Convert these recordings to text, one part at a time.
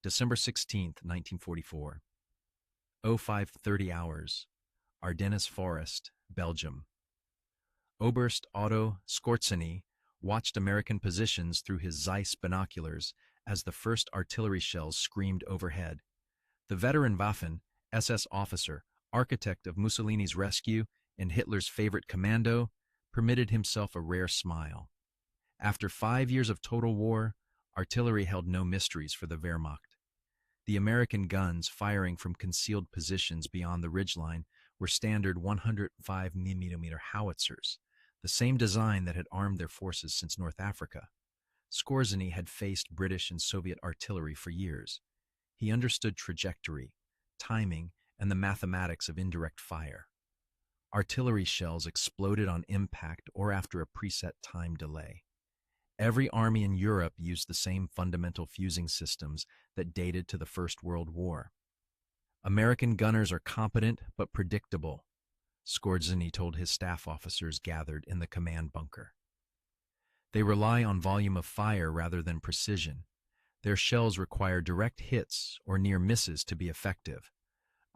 December 16th, 1944. 05:30 hours. Ardennes Forest, Belgium. Oberst Otto Skorzeny watched American positions through his Zeiss binoculars as the first artillery shells screamed overhead. The veteran Waffen, SS officer, architect of Mussolini's rescue and Hitler's favorite commando, permitted himself a rare smile. After 5 years of total war, artillery held no mysteries for the Wehrmacht. The American guns firing from concealed positions beyond the ridgeline were standard 105mm howitzers, the same design that had armed their forces since North Africa. Skorzeny had faced British and Soviet artillery for years. He understood trajectory, timing, and the mathematics of indirect fire. Artillery shells exploded on impact or after a preset time delay. Every army in Europe used the same fundamental fusing systems that dated to the First World War. American gunners are competent but predictable, Skorzeny told his staff officers gathered in the command bunker. They rely on volume of fire rather than precision. Their shells require direct hits or near misses to be effective.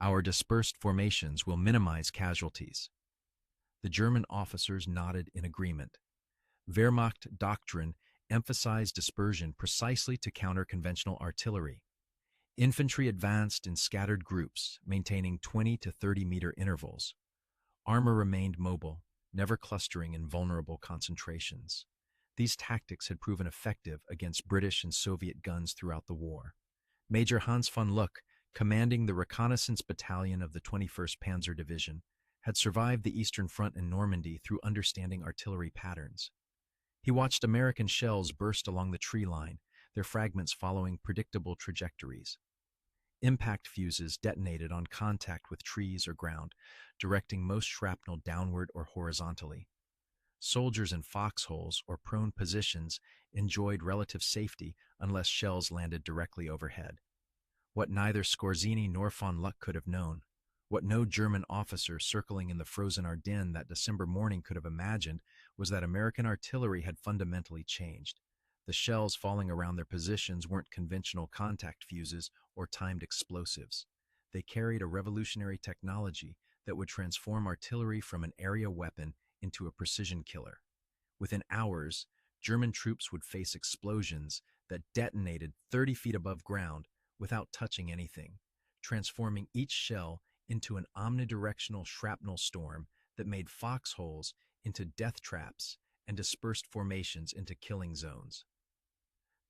Our dispersed formations will minimize casualties. The German officers nodded in agreement. Wehrmacht doctrine emphasized dispersion precisely to counter conventional artillery. Infantry advanced in scattered groups, maintaining 20 to 30-meter intervals. Armor remained mobile, never clustering in vulnerable concentrations. These tactics had proven effective against British and Soviet guns throughout the war. Major Hans von Luck, commanding the reconnaissance battalion of the 21st Panzer Division, had survived the Eastern Front in Normandy through understanding artillery patterns. He watched American shells burst along the tree line, their fragments following predictable trajectories. Impact fuses detonated on contact with trees or ground, directing most shrapnel downward or horizontally. Soldiers in foxholes or prone positions enjoyed relative safety unless shells landed directly overhead. What neither Skorzeny nor von Luck could have known, what no German officer circling in the frozen Ardennes that December morning could have imagined, was that American artillery had fundamentally changed. The shells falling around their positions weren't conventional contact fuses or timed explosives. They carried a revolutionary technology that would transform artillery from an area weapon into a precision killer. Within hours, German troops would face explosions that detonated 30 feet above ground without touching anything, transforming each shell into an omnidirectional shrapnel storm that made foxholes into death traps and dispersed formations into killing zones.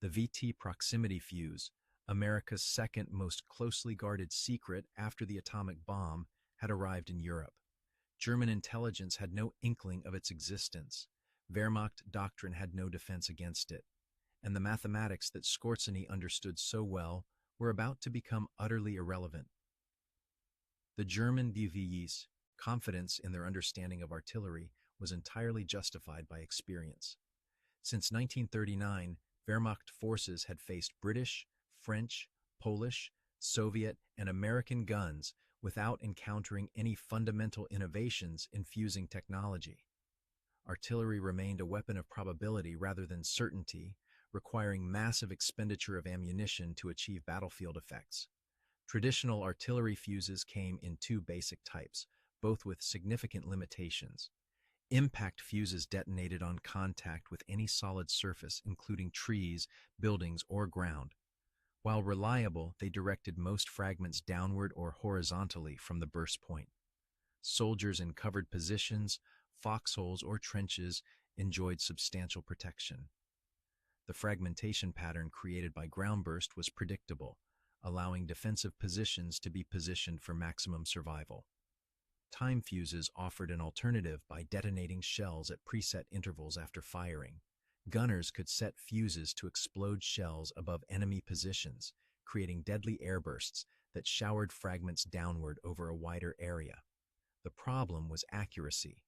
The VT proximity fuse, America's second most closely guarded secret after the atomic bomb, had arrived in Europe. German intelligence had no inkling of its existence. Wehrmacht doctrine had no defense against it. And the mathematics that Skorzeny understood so well were about to become utterly irrelevant. The German BVE's confidence in their understanding of artillery was entirely justified by experience. Since 1939, Wehrmacht forces had faced British, French, Polish, Soviet, and American guns without encountering any fundamental innovations in fusing technology. Artillery remained a weapon of probability rather than certainty, requiring massive expenditure of ammunition to achieve battlefield effects. Traditional artillery fuses came in two basic types, both with significant limitations. Impact fuses detonated on contact with any solid surface, including trees, buildings, or ground. While reliable, they directed most fragments downward or horizontally from the burst point. Soldiers in covered positions, foxholes, or trenches enjoyed substantial protection. The fragmentation pattern created by ground burst was predictable, allowing defensive positions to be positioned for maximum survival. Time fuses offered an alternative by detonating shells at preset intervals after firing. Gunners could set fuses to explode shells above enemy positions, creating deadly airbursts that showered fragments downward over a wider area. The problem was accuracy.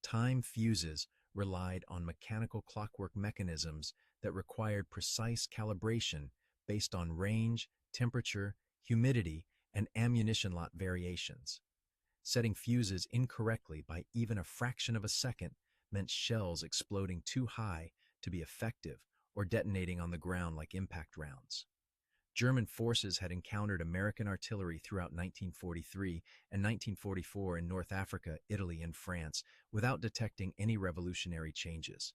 Time fuses relied on mechanical clockwork mechanisms that required precise calibration based on range, temperature, humidity, and ammunition lot variations. Setting fuses incorrectly by even a fraction of a second meant shells exploding too high to be effective or detonating on the ground like impact rounds. German forces had encountered American artillery throughout 1943 and 1944 in North Africa, Italy, and France without detecting any revolutionary changes.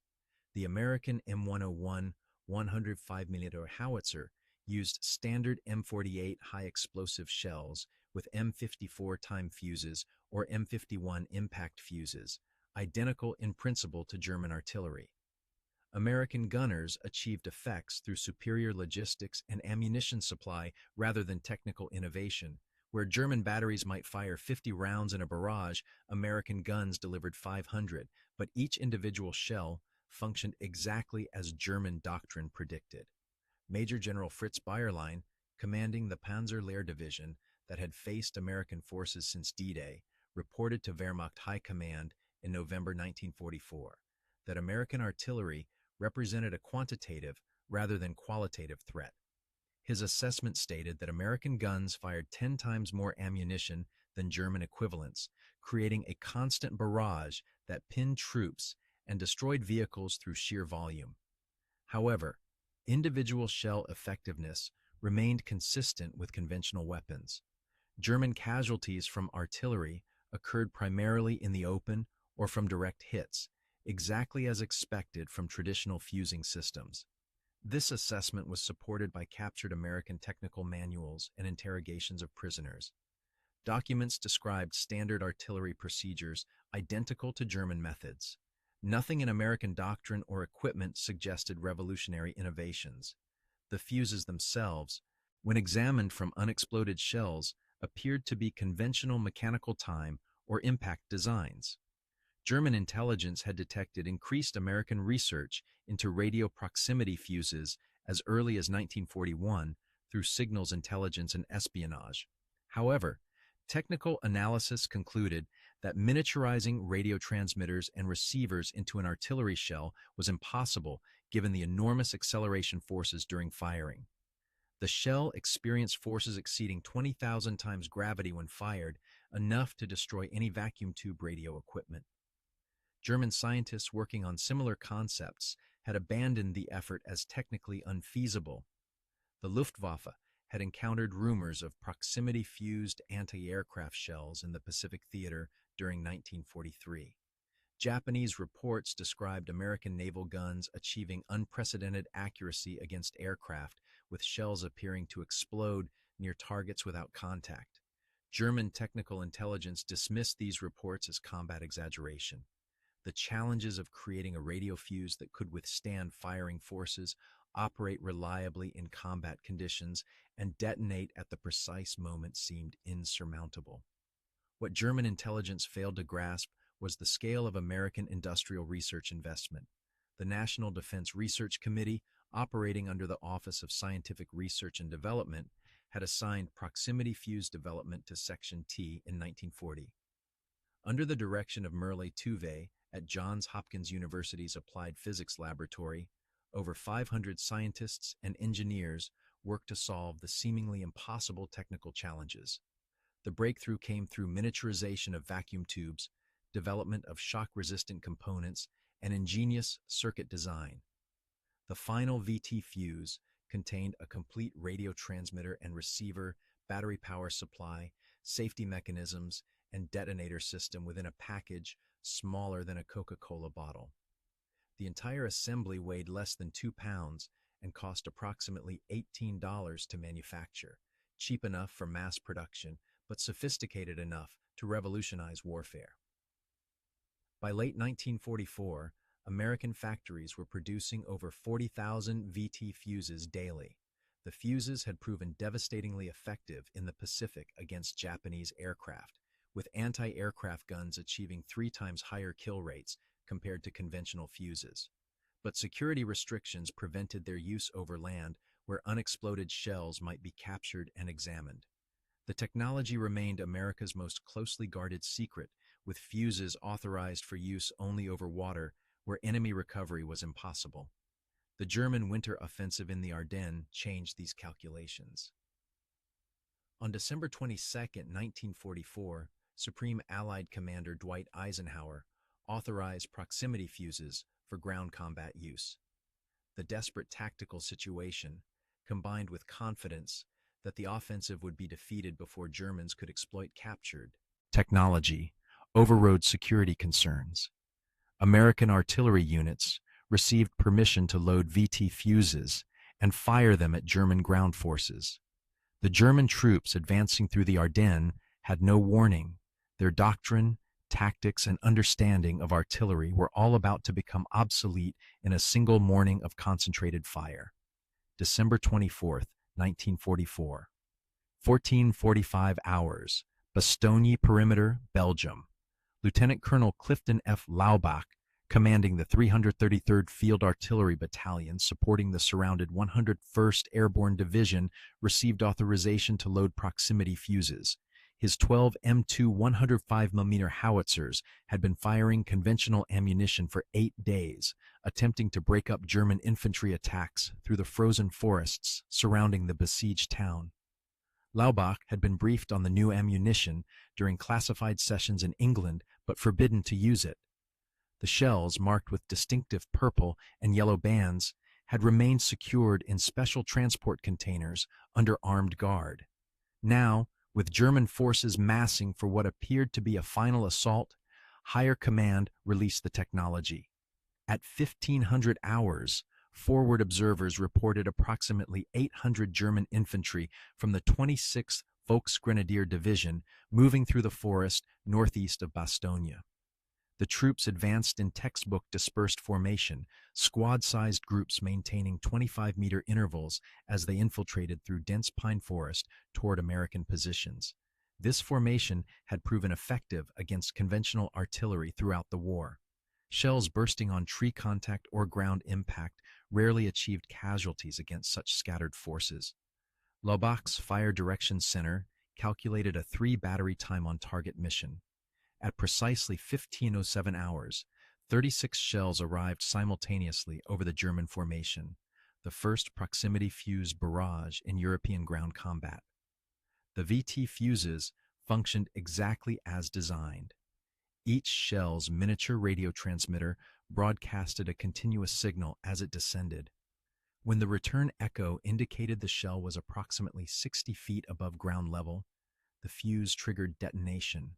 The American M101 105mm howitzer used standard M48 high-explosive shells with M54 time fuses or M51 impact fuses, identical in principle to German artillery. American gunners achieved effects through superior logistics and ammunition supply rather than technical innovation. Where German batteries might fire 50 rounds in a barrage, American guns delivered 500, but each individual shell functioned exactly as German doctrine predicted. Major General Fritz Bayerlein, commanding the Panzer-Lehr Division that had faced American forces since D-Day, reported to Wehrmacht High Command in November 1944 that American artillery represented a quantitative rather than qualitative threat. His assessment stated that American guns fired 10 times more ammunition than German equivalents, creating a constant barrage that pinned troops and destroyed vehicles through sheer volume. However, individual shell effectiveness remained consistent with conventional weapons. German casualties from artillery occurred primarily in the open or from direct hits, exactly as expected from traditional fusing systems. This assessment was supported by captured American technical manuals and interrogations of prisoners. Documents described standard artillery procedures identical to German methods. Nothing in American doctrine or equipment suggested revolutionary innovations. The fuses themselves, when examined from unexploded shells, appeared to be conventional mechanical time or impact designs. German intelligence had detected increased American research into radio proximity fuses as early as 1941 through signals intelligence and espionage. However, technical analysis concluded that miniaturizing radio transmitters and receivers into an artillery shell was impossible given the enormous acceleration forces during firing. The shell experienced forces exceeding 20,000 times gravity when fired, enough to destroy any vacuum tube radio equipment. German scientists working on similar concepts had abandoned the effort as technically unfeasible. The Luftwaffe had encountered rumors of proximity-fused anti-aircraft shells in the Pacific Theater during 1943. Japanese reports described American naval guns achieving unprecedented accuracy against aircraft, with shells appearing to explode near targets without contact. German technical intelligence dismissed these reports as combat exaggeration. The challenges of creating a radio fuse that could withstand firing forces, operate reliably in combat conditions, and detonate at the precise moment seemed insurmountable. What German intelligence failed to grasp was the scale of American industrial research investment. The National Defense Research Committee, operating under the Office of Scientific Research and Development, had assigned proximity fuse development to Section T in 1940. Under the direction of Merle Tuve at Johns Hopkins University's Applied Physics Laboratory, over 500 scientists and engineers worked to solve the seemingly impossible technical challenges. The breakthrough came through miniaturization of vacuum tubes, development of shock-resistant components, and ingenious circuit design. The final VT fuse contained a complete radio transmitter and receiver, battery power supply, safety mechanisms, and detonator system within a package smaller than a Coca-Cola bottle. The entire assembly weighed less than 2 pounds and cost approximately $18 to manufacture, cheap enough for mass production, but sophisticated enough to revolutionize warfare. By late 1944, American factories were producing over 40,000 VT fuses daily. The fuses had proven devastatingly effective in the Pacific against Japanese aircraft, with anti-aircraft guns achieving 3 times higher kill rates compared to conventional fuses. But security restrictions prevented their use over land, where unexploded shells might be captured and examined. The technology remained America's most closely guarded secret, with fuses authorized for use only over water, where enemy recovery was impossible. The German winter offensive in the Ardennes changed these calculations. On December 22, 1944, Supreme Allied Commander Dwight Eisenhower authorized proximity fuses for ground combat use. The desperate tactical situation, combined with confidence that the offensive would be defeated before Germans could exploit captured technology, overrode security concerns. American artillery units received permission to load VT fuses and fire them at German ground forces. The German troops advancing through the Ardennes had no warning. Their doctrine, tactics, and understanding of artillery were all about to become obsolete in a single morning of concentrated fire. December 24th, 1944. 14:45 hours. Bastogne Perimeter, Belgium. Lieutenant Colonel Clifton F. Laubach, commanding the 333rd Field Artillery Battalion supporting the surrounded 101st Airborne Division, received authorization to load proximity fuses. His 12 M2 105mm howitzers had been firing conventional ammunition for 8 days, attempting to break up German infantry attacks through the frozen forests surrounding the besieged town. Laubach had been briefed on the new ammunition during classified sessions in England, but forbidden to use it. The shells, marked with distinctive purple and yellow bands, had remained secured in special transport containers under armed guard. Now, with German forces massing for what appeared to be a final assault, higher command released the technology. At 1500 hours, forward observers reported approximately 800 German infantry from the 26th Volksgrenadier Division moving through the forest northeast of Bastogne. The troops advanced in textbook dispersed formation, squad-sized groups maintaining 25-meter intervals as they infiltrated through dense pine forest toward American positions. This formation had proven effective against conventional artillery throughout the war. Shells bursting on tree contact or ground impact rarely achieved casualties against such scattered forces. Laubach's Fire Direction Center calculated a 3-battery time on target mission. At precisely 15:07 hours, 36 shells arrived simultaneously over the German formation, the first proximity fuse barrage in European ground combat. The VT fuses functioned exactly as designed. Each shell's miniature radio transmitter broadcasted a continuous signal as it descended. When the return echo indicated the shell was approximately 60 feet above ground level, the fuse triggered detonation.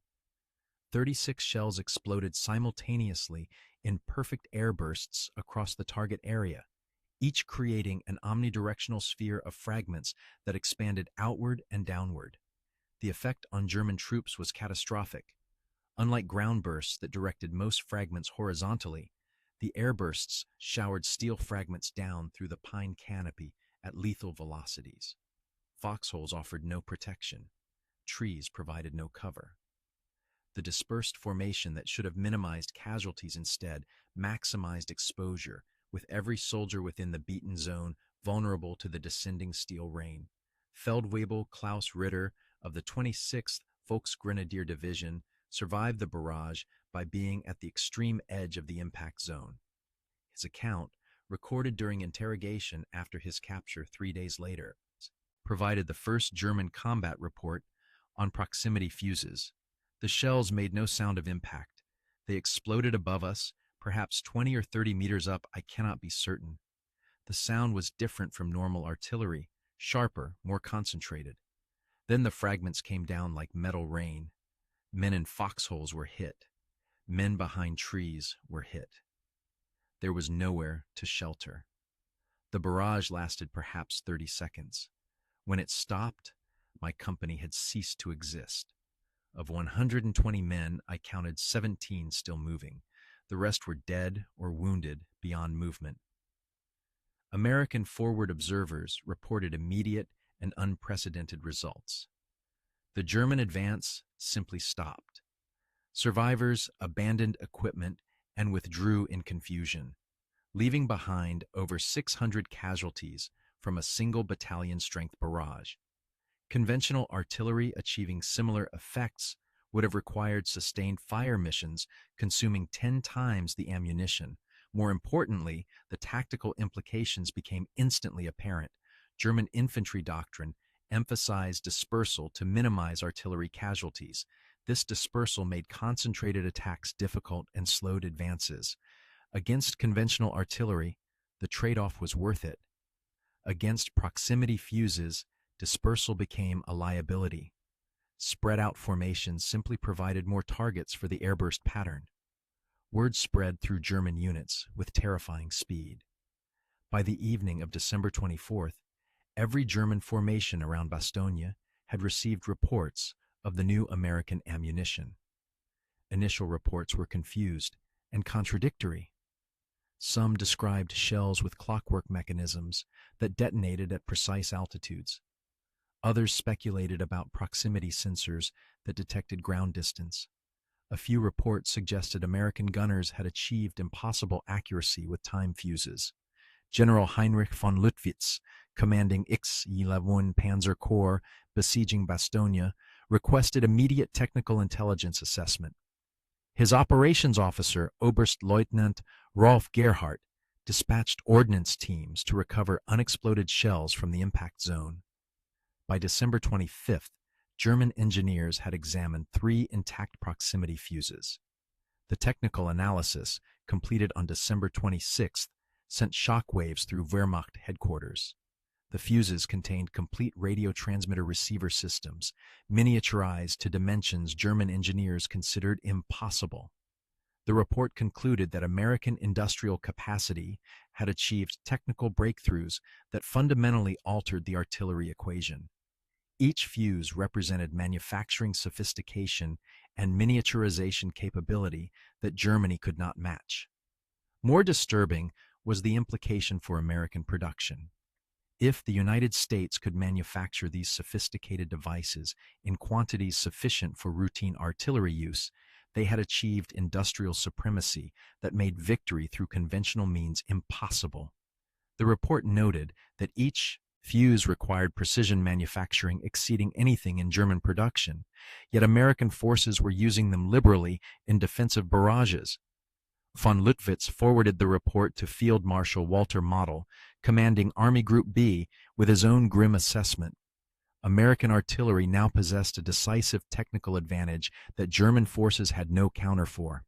36 shells exploded simultaneously in perfect airbursts across the target area, each creating an omnidirectional sphere of fragments that expanded outward and downward. The effect on German troops was catastrophic. Unlike ground bursts that directed most fragments horizontally, the airbursts showered steel fragments down through the pine canopy at lethal velocities. Foxholes offered no protection. Trees provided no cover. The dispersed formation that should have minimized casualties instead maximized exposure, with every soldier within the beaten zone vulnerable to the descending steel rain. Feldwebel Klaus Ritter of the 26th Volksgrenadier Division survived the barrage by being at the extreme edge of the impact zone. His account, recorded during interrogation after his capture 3 days later, provided the first German combat report on proximity fuses. The shells made no sound of impact. They exploded above us, perhaps 20 or 30 meters up, I cannot be certain. The sound was different from normal artillery, sharper, more concentrated. Then the fragments came down like metal rain. Men in foxholes were hit. Men behind trees were hit. There was nowhere to shelter. The barrage lasted perhaps 30 seconds. When it stopped, my company had ceased to exist. Of 120 men, I counted 17 still moving. The rest were dead or wounded beyond movement. American forward observers reported immediate and unprecedented results. The German advance simply stopped. Survivors abandoned equipment and withdrew in confusion, leaving behind over 600 casualties from a single battalion-strength barrage. Conventional artillery achieving similar effects would have required sustained fire missions consuming 10 times the ammunition. More importantly, the tactical implications became instantly apparent. German infantry doctrine emphasized dispersal to minimize artillery casualties. This dispersal made concentrated attacks difficult and slowed advances. Against conventional artillery, the trade-off was worth it. Against proximity fuses, dispersal became a liability. Spread-out formations simply provided more targets for the airburst pattern. Word spread through German units with terrifying speed. By the evening of December 24th, every German formation around Bastogne had received reports of the new American ammunition. Initial reports were confused and contradictory. Some described shells with clockwork mechanisms that detonated at precise altitudes. Others speculated about proximity sensors that detected ground distance. A few reports suggested American gunners had achieved impossible accuracy with time fuses. General Heinrich von Luttwitz, commanding X-11 Panzer Corps besieging Bastogne, requested immediate technical intelligence assessment. His operations officer, Oberstleutnant Rolf Gerhardt, dispatched ordnance teams to recover unexploded shells from the impact zone. By December 25th, German engineers had examined 3 intact proximity fuses. The technical analysis, completed on December 26th, sent shockwaves through Wehrmacht headquarters. The fuses contained complete radio transmitter receiver systems, miniaturized to dimensions German engineers considered impossible. The report concluded that American industrial capacity had achieved technical breakthroughs that fundamentally altered the artillery equation. Each fuse represented manufacturing sophistication and miniaturization capability that Germany could not match. More disturbing was the implication for American production. If the United States could manufacture these sophisticated devices in quantities sufficient for routine artillery use, they had achieved industrial supremacy that made victory through conventional means impossible. The report noted that each fuse required precision manufacturing exceeding anything in German production, yet American forces were using them liberally in defensive barrages. Von Luttwitz forwarded the report to Field Marshal Walter Model, commanding Army Group B, with his own grim assessment. American artillery now possessed a decisive technical advantage that German forces had no counter for.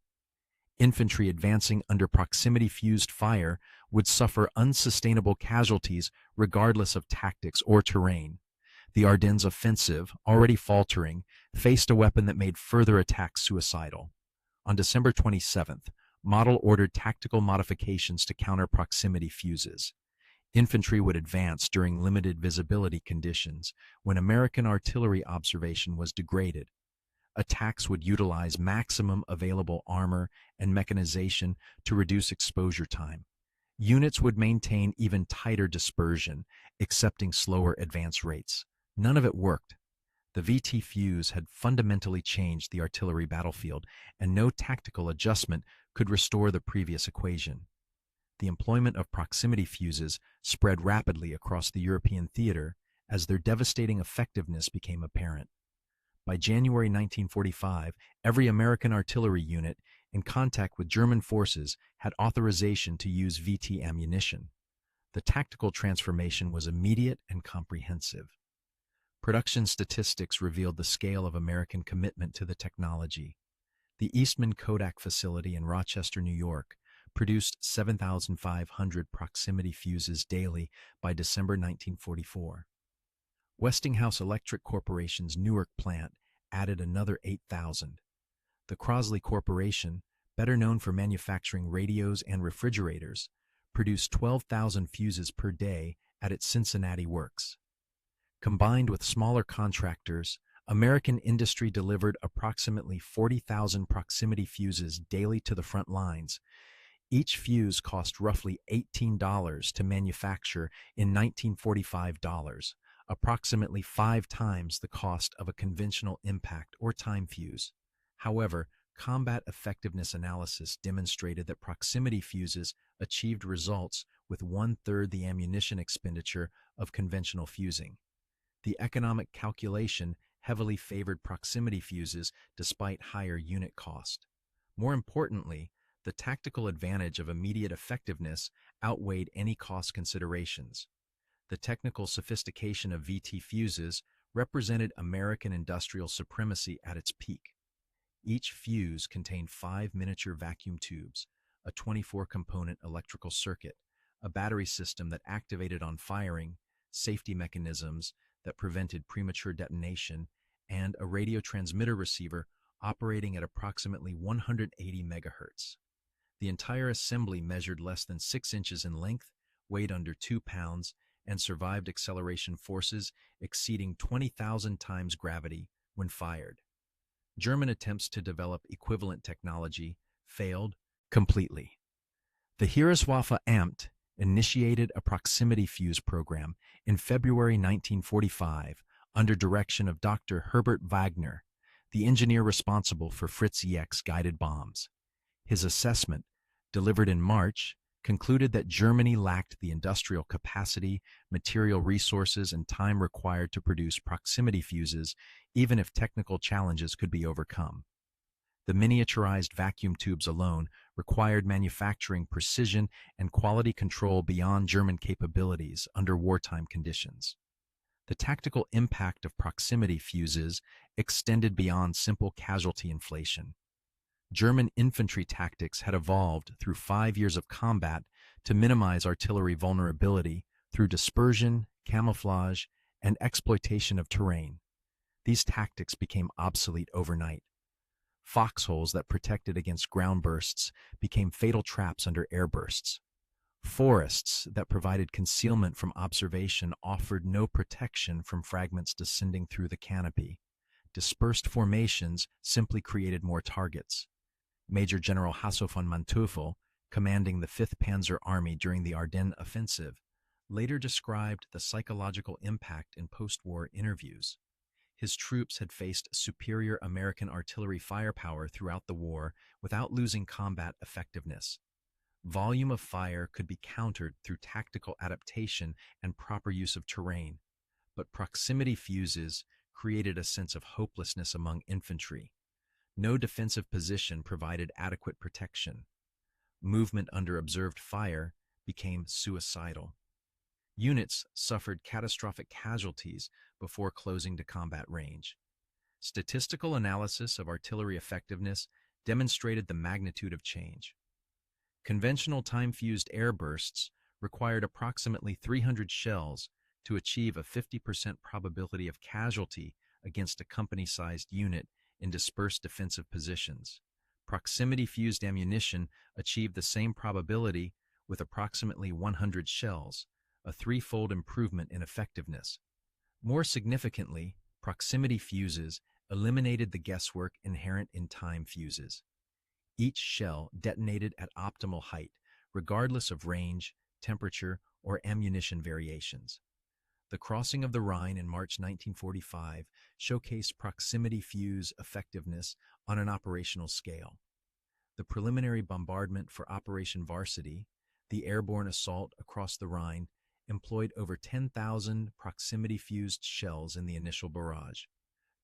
Infantry advancing under proximity-fused fire would suffer unsustainable casualties regardless of tactics or terrain. The Ardennes offensive, already faltering, faced a weapon that made further attacks suicidal. On December 27th, Model ordered tactical modifications to counter proximity fuses. Infantry would advance during limited visibility conditions when American artillery observation was degraded. Attacks would utilize maximum available armor and mechanization to reduce exposure time. Units would maintain even tighter dispersion, accepting slower advance rates. None of it worked. The VT fuse had fundamentally changed the artillery battlefield, and no tactical adjustment could restore the previous equation. The employment of proximity fuses spread rapidly across the European theater as their devastating effectiveness became apparent. By January 1945, every American artillery unit in contact with German forces had authorization to use VT ammunition. The tactical transformation was immediate and comprehensive. Production statistics revealed the scale of American commitment to the technology. The Eastman Kodak facility in Rochester, New York, produced 7,500 proximity fuses daily by December 1944. Westinghouse Electric Corporation's Newark plant added another 8,000. The Crosley Corporation, better known for manufacturing radios and refrigerators, produced 12,000 fuses per day at its Cincinnati works. Combined with smaller contractors, American industry delivered approximately 40,000 proximity fuses daily to the front lines. Each fuse cost roughly $18 to manufacture in 1945 dollars, approximately 5 times the cost of a conventional impact or time fuse. However, combat effectiveness analysis demonstrated that proximity fuses achieved results with 1/3 the ammunition expenditure of conventional fusing. The economic calculation heavily favored proximity fuses despite higher unit cost. More importantly, the tactical advantage of immediate effectiveness outweighed any cost considerations. The technical sophistication of VT fuses represented American industrial supremacy at its peak. Each fuse contained 5 miniature vacuum tubes, a 24-component electrical circuit, a battery system that activated on firing, safety mechanisms that prevented premature detonation, and a radio transmitter receiver operating at approximately 180 megahertz. The entire assembly measured less than 6 inches in length, weighed under 2 pounds, and survived acceleration forces exceeding 20,000 times gravity when fired. German attempts to develop equivalent technology failed completely. The Heereswaffe Amt initiated a proximity fuse program in February 1945 under direction of Dr. Herbert Wagner, the engineer responsible for Fritz X guided bombs. His assessment, delivered in March, concluded that Germany lacked the industrial capacity, material resources, and time required to produce proximity fuses, even if technical challenges could be overcome. The miniaturized vacuum tubes alone required manufacturing precision and quality control beyond German capabilities under wartime conditions. The tactical impact of proximity fuses extended beyond simple casualty inflation. German infantry tactics had evolved through 5 years of combat to minimize artillery vulnerability through dispersion, camouflage, and exploitation of terrain. These tactics became obsolete overnight. Foxholes that protected against ground bursts became fatal traps under air bursts. Forests that provided concealment from observation offered no protection from fragments descending through the canopy. Dispersed formations simply created more targets. Major General Hasso von Manteuffel, commanding the 5th Panzer Army during the Ardennes offensive, later described the psychological impact in post-war interviews. His troops had faced superior American artillery firepower throughout the war without losing combat effectiveness. Volume of fire could be countered through tactical adaptation and proper use of terrain, but proximity fuses created a sense of hopelessness among infantry. No defensive position provided adequate protection. Movement under observed fire became suicidal. Units suffered catastrophic casualties before closing to combat range. Statistical analysis of artillery effectiveness demonstrated the magnitude of change. Conventional time-fused air bursts required approximately 300 shells to achieve a 50% probability of casualty against a company-sized unit in dispersed defensive positions. Proximity-fused ammunition achieved the same probability with approximately 100 shells, a threefold improvement in effectiveness. More significantly, proximity fuses eliminated the guesswork inherent in time fuses. Each shell detonated at optimal height, regardless of range, temperature, or ammunition variations. The crossing of the Rhine in March 1945 showcased proximity fuse effectiveness on an operational scale. The preliminary bombardment for Operation Varsity, the airborne assault across the Rhine, employed over 10,000 proximity-fused shells in the initial barrage.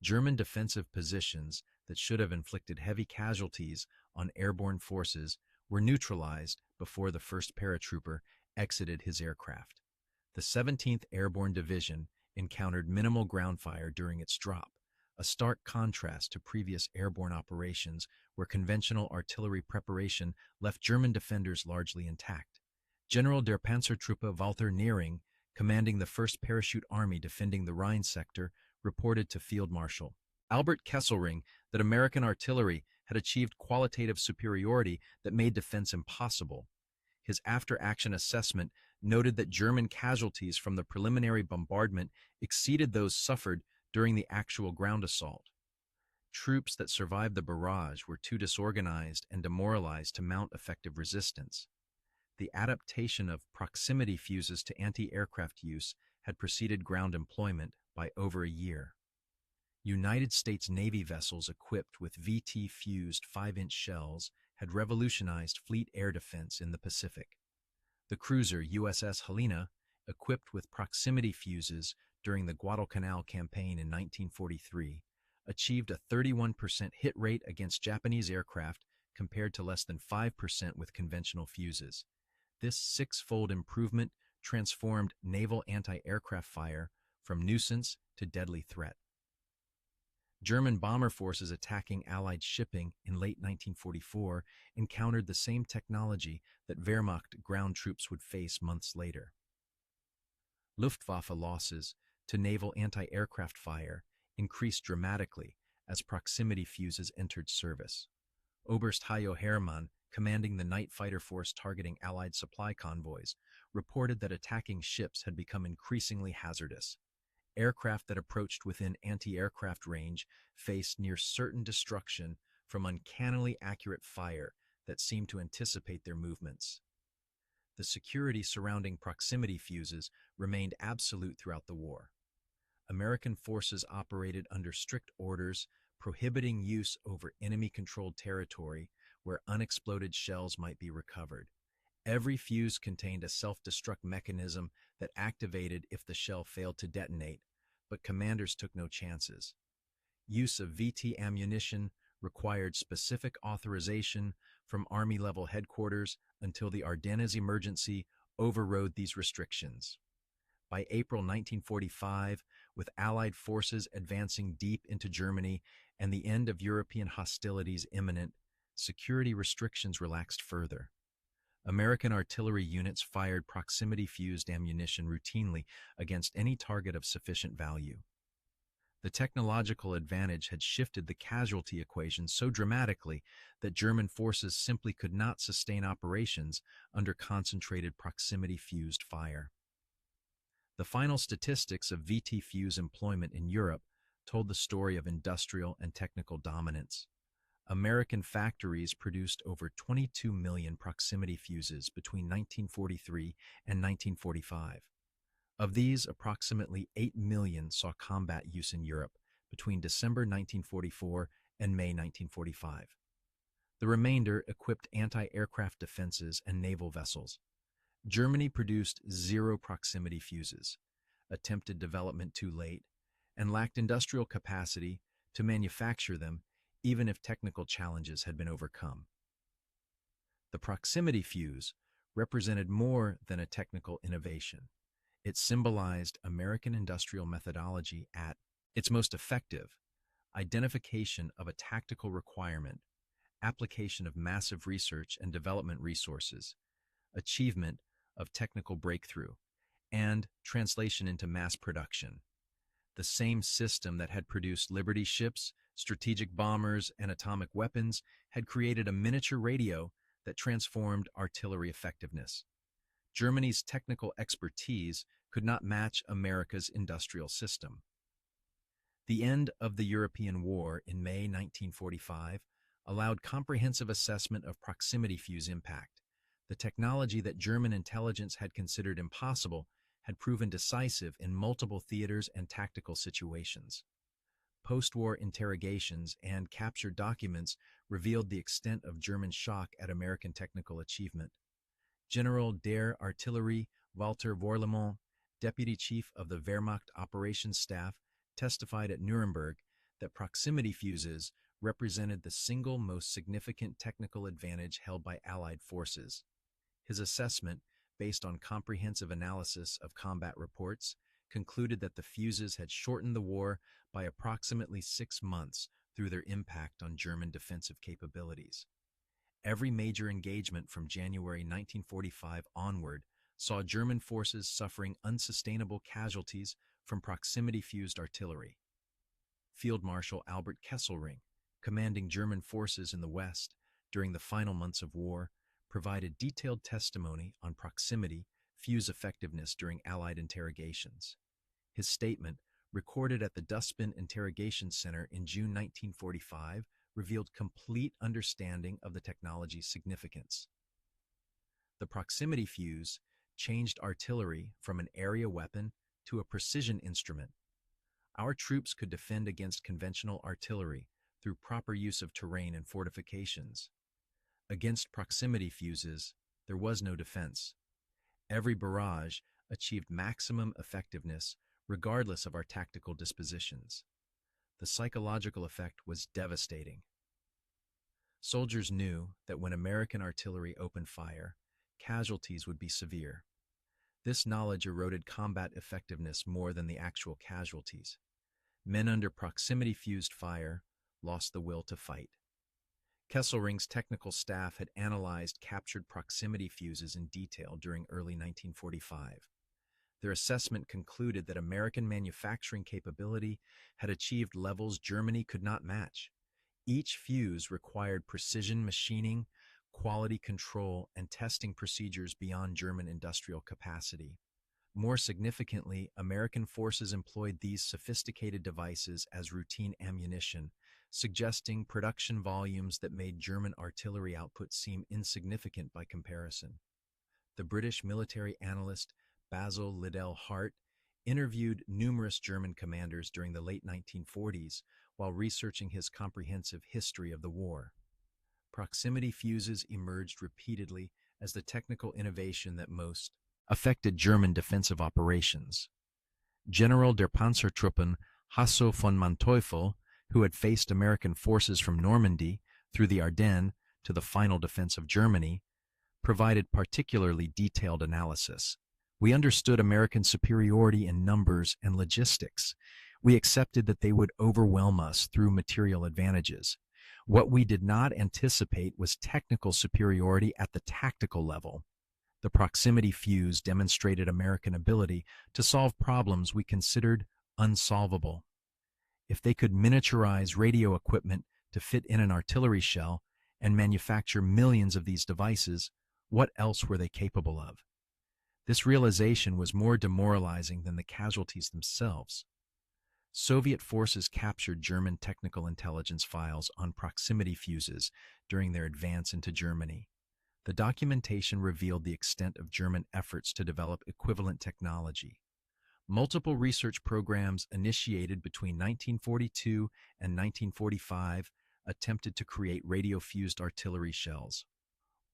German defensive positions that should have inflicted heavy casualties on airborne forces were neutralized before the first paratrooper exited his aircraft. The 17th Airborne Division encountered minimal ground fire during its drop, a stark contrast to previous airborne operations where conventional artillery preparation left German defenders largely intact. General der Panzertruppe Walter Neering, commanding the 1st Parachute Army defending the Rhine sector, reported to Field Marshal Albert Kesselring that American artillery had achieved qualitative superiority that made defense impossible. His after-action assessment noted that German casualties from the preliminary bombardment exceeded those suffered during the actual ground assault. Troops that survived the barrage were too disorganized and demoralized to mount effective resistance. The adaptation of proximity fuses to anti-aircraft use had preceded ground employment by over a year. United States Navy vessels equipped with VT-fused 5-inch shells had revolutionized fleet air defense in the Pacific. The cruiser USS Helena, equipped with proximity fuses during the Guadalcanal campaign in 1943, achieved a 31% hit rate against Japanese aircraft compared to less than 5% with conventional fuses. This six-fold improvement transformed naval anti-aircraft fire from nuisance to deadly threat. German bomber forces attacking Allied shipping in late 1944 encountered the same technology that Wehrmacht ground troops would face months later. Luftwaffe losses to naval anti-aircraft fire increased dramatically as proximity fuses entered service. Oberst Hayo Hermann, commanding the night fighter force targeting Allied supply convoys, reported that attacking ships had become increasingly hazardous. Aircraft that approached within anti-aircraft range faced near certain destruction from uncannily accurate fire that seemed to anticipate their movements. The security surrounding proximity fuses remained absolute throughout the war. American forces operated under strict orders prohibiting use over enemy-controlled territory where unexploded shells might be recovered. Every fuse contained a self-destruct mechanism that activated if the shell failed to detonate, but commanders took no chances. Use of VT ammunition required specific authorization from Army-level headquarters until the Ardennes emergency overrode these restrictions. By April 1945, with Allied forces advancing deep into Germany and the end of European hostilities imminent, security restrictions relaxed further. American artillery units fired proximity-fused ammunition routinely against any target of sufficient value. The technological advantage had shifted the casualty equation so dramatically that German forces simply could not sustain operations under concentrated proximity-fused fire. The final statistics of VT fuse employment in Europe told the story of industrial and technical dominance. American factories produced over 22 million proximity fuses between 1943 and 1945. Of these, approximately 8 million saw combat use in Europe between December 1944 and May 1945. The remainder equipped anti-aircraft defenses and naval vessels. Germany produced 0 proximity fuses, attempted development too late, and lacked industrial capacity to manufacture them even if technical challenges had been overcome. The proximity fuse represented more than a technical innovation. It symbolized American industrial methodology at its most effective: identification of a tactical requirement, application of massive research and development resources, achievement of technical breakthrough, and translation into mass production. The same system that had produced Liberty ships, strategic bombers, and atomic weapons had created a miniature radio that transformed artillery effectiveness. Germany's technical expertise could not match America's industrial system. The end of the European War in May 1945 allowed comprehensive assessment of proximity fuse impact. The technology that German intelligence had considered impossible had proven decisive in multiple theaters and tactical situations. Post-war interrogations and captured documents revealed the extent of German shock at American technical achievement. General der Artillerie Walter Vorlemont, deputy chief of the Wehrmacht operations staff, testified at Nuremberg that proximity fuses represented the single most significant technical advantage held by Allied forces. His assessment, based on comprehensive analysis of combat reports, concluded that the fuses had shortened the war by approximately 6 months through their impact on German defensive capabilities. Every major engagement from January 1945 onward saw German forces suffering unsustainable casualties from proximity-fused artillery. Field Marshal Albert Kesselring, commanding German forces in the West during the final months of war, provided detailed testimony on proximity fuse effectiveness during Allied interrogations. His statement, recorded at the Dispersion Interrogation Center in June 1945, revealed complete understanding of the technology's significance. The proximity fuse changed artillery from an area weapon to a precision instrument. Our troops could defend against conventional artillery through proper use of terrain and fortifications. Against proximity fuses, there was no defense. Every barrage achieved maximum effectiveness regardless of our tactical dispositions. The psychological effect was devastating. Soldiers knew that when American artillery opened fire, casualties would be severe. This knowledge eroded combat effectiveness more than the actual casualties. Men under proximity-fused fire lost the will to fight. Kesselring's technical staff had analyzed captured proximity fuses in detail during early 1945. Their assessment concluded that American manufacturing capability had achieved levels Germany could not match. Each fuse required precision machining, quality control, and testing procedures beyond German industrial capacity. More significantly, American forces employed these sophisticated devices as routine ammunition, suggesting production volumes that made German artillery output seem insignificant by comparison. The British military analyst Basil Liddell Hart interviewed numerous German commanders during the late 1940s while researching his comprehensive history of the war. Proximity fuses emerged repeatedly as the technical innovation that most affected German defensive operations. General der Panzertruppen Hasso von Manteuffel, who had faced American forces from Normandy through the Ardennes to the final defense of Germany, provided particularly detailed analysis. We understood American superiority in numbers and logistics. We accepted that they would overwhelm us through material advantages. What we did not anticipate was technical superiority at the tactical level. The proximity fuse demonstrated American ability to solve problems we considered unsolvable. If they could miniaturize radio equipment to fit in an artillery shell and manufacture millions of these devices, what else were they capable of? This realization was more demoralizing than the casualties themselves. Soviet forces captured German technical intelligence files on proximity fuses during their advance into Germany. The documentation revealed the extent of German efforts to develop equivalent technology. Multiple research programs initiated between 1942 and 1945 attempted to create radio-fused artillery shells.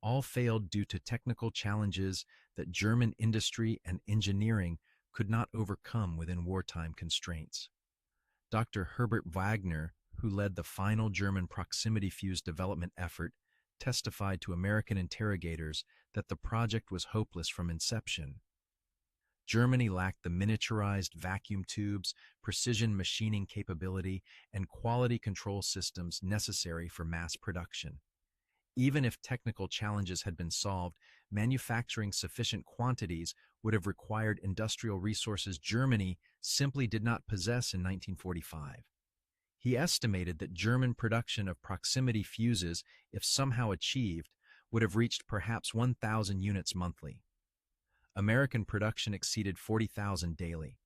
All failed due to technical challenges that German industry and engineering could not overcome within wartime constraints. Dr. Herbert Wagner, who led the final German proximity fuse development effort, testified to American interrogators that the project was hopeless from inception. Germany lacked the miniaturized vacuum tubes, precision machining capability, and quality control systems necessary for mass production. Even if technical challenges had been solved, manufacturing sufficient quantities would have required industrial resources Germany simply did not possess in 1945. He estimated that German production of proximity fuses, if somehow achieved, would have reached perhaps 1,000 units monthly. American production exceeded 40,000 daily.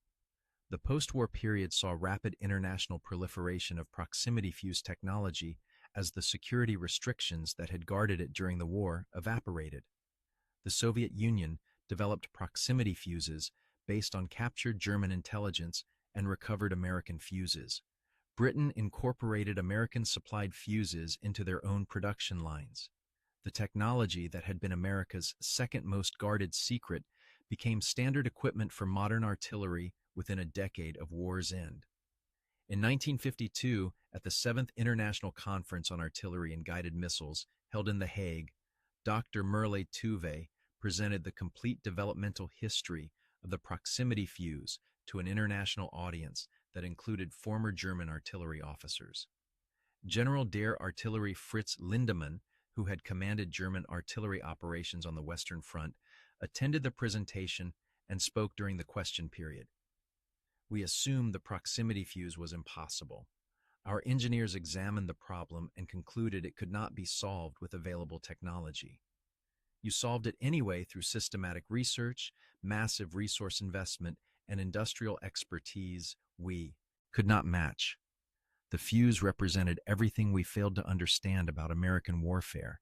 The post-war period saw rapid international proliferation of proximity fuse technology as the security restrictions that had guarded it during the war evaporated. The Soviet Union developed proximity fuses based on captured German intelligence and recovered American fuses. Britain incorporated American-supplied fuses into their own production lines. The technology that had been America's second most guarded secret became standard equipment for modern artillery within a decade of war's end. In 1952, at the 7th International Conference on Artillery and Guided Missiles, held in The Hague, Dr. Merle Tuve presented the complete developmental history of the proximity fuse to an international audience that included former German artillery officers. General der Artillerie Fritz Lindemann, who had commanded German artillery operations on the Western Front, attended the presentation and spoke during the question period. We assumed the proximity fuse was impossible. Our engineers examined the problem and concluded it could not be solved with available technology. You solved it anyway through systematic research, massive resource investment, and industrial expertise we could not match. The fuse represented everything we failed to understand about American warfare.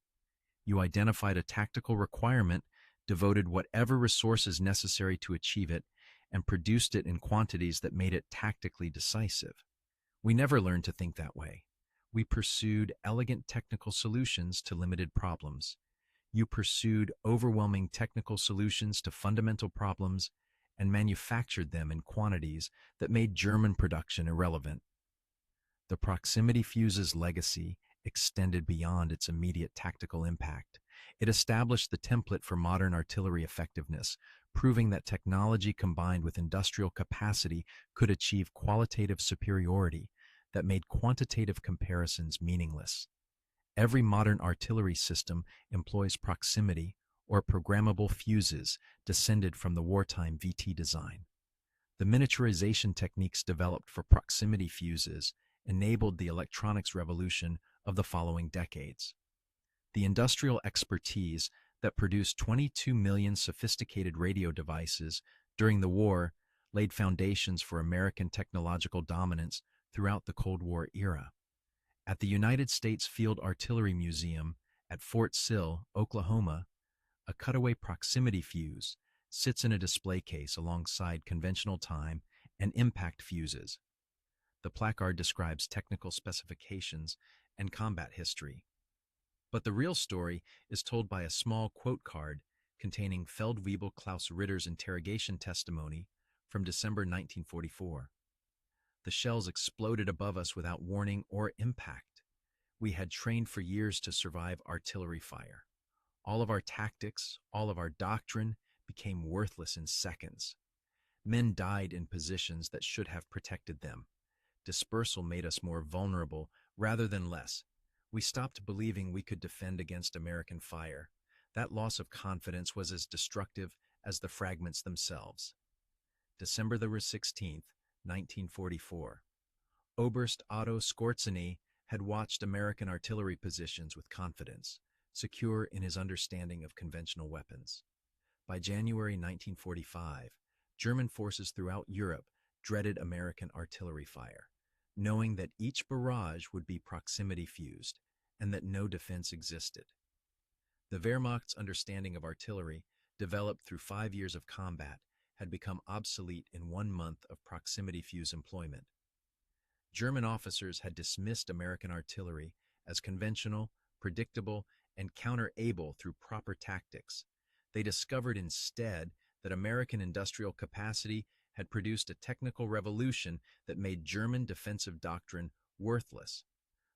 You identified a tactical requirement, devoted whatever resources necessary to achieve it, and produced it in quantities that made it tactically decisive. We never learned to think that way. We pursued elegant technical solutions to limited problems. You pursued overwhelming technical solutions to fundamental problems and manufactured them in quantities that made German production irrelevant. The proximity fuse's legacy extended beyond its immediate tactical impact. It established the template for modern artillery effectiveness, proving that technology combined with industrial capacity could achieve qualitative superiority that made quantitative comparisons meaningless. Every modern artillery system employs proximity or programmable fuses descended from the wartime VT design. The miniaturization techniques developed for proximity fuses enabled the electronics revolution of the following decades. The industrial expertise that produced 22 million sophisticated radio devices during the war laid foundations for American technological dominance throughout the Cold War era. At the United States Field Artillery Museum at Fort Sill, Oklahoma, a cutaway proximity fuse sits in a display case alongside conventional time and impact fuses. The placard describes technical specifications and combat history. But the real story is told by a small quote card containing Feldwebel Klaus Ritter's interrogation testimony from December 1944. The shells exploded above us without warning or impact. We had trained for years to survive artillery fire. All of our tactics, all of our doctrine became worthless in seconds. Men died in positions that should have protected them. Dispersal made us more vulnerable rather than less. We stopped believing we could defend against American fire. That loss of confidence was as destructive as the fragments themselves. December the 16th, 1944. Oberst Otto Skorzeny had watched American artillery positions with confidence, secure in his understanding of conventional weapons. By January 1945, German forces throughout Europe dreaded American artillery fire, knowing that each barrage would be proximity fused and that no defense existed. The Wehrmacht's understanding of artillery, developed through 5 years of combat, had become obsolete in 1 month of proximity fuse employment. German officers had dismissed American artillery as conventional, predictable, and counter-able through proper tactics. They discovered instead that American industrial capacity had produced a technical revolution that made German defensive doctrine worthless.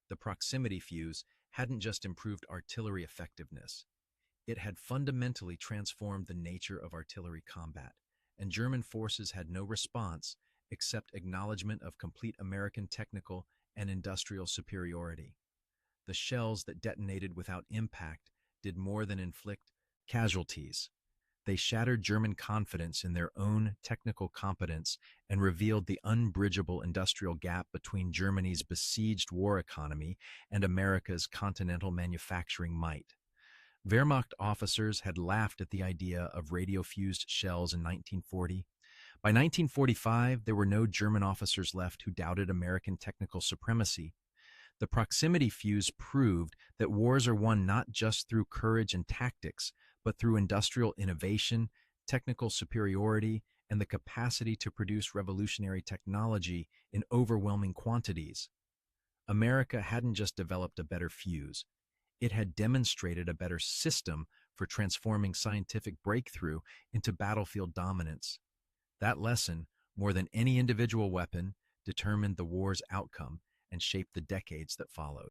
The proximity fuse hadn't just improved artillery effectiveness. It had fundamentally transformed the nature of artillery combat, and German forces had no response except acknowledgement of complete American technical and industrial superiority. The shells that detonated without impact did more than inflict casualties. They shattered German confidence in their own technical competence and revealed the unbridgeable industrial gap between Germany's besieged war economy and America's continental manufacturing might. Wehrmacht officers had laughed at the idea of radio-fused shells in 1940. By 1945, there were no German officers left who doubted American technical supremacy. The proximity fuse proved that wars are won not just through courage and tactics, but through industrial innovation, technical superiority, and the capacity to produce revolutionary technology in overwhelming quantities. America hadn't just developed a better fuse. It had demonstrated a better system for transforming scientific breakthrough into battlefield dominance. That lesson, more than any individual weapon, determined the war's outcome and shaped the decades that followed.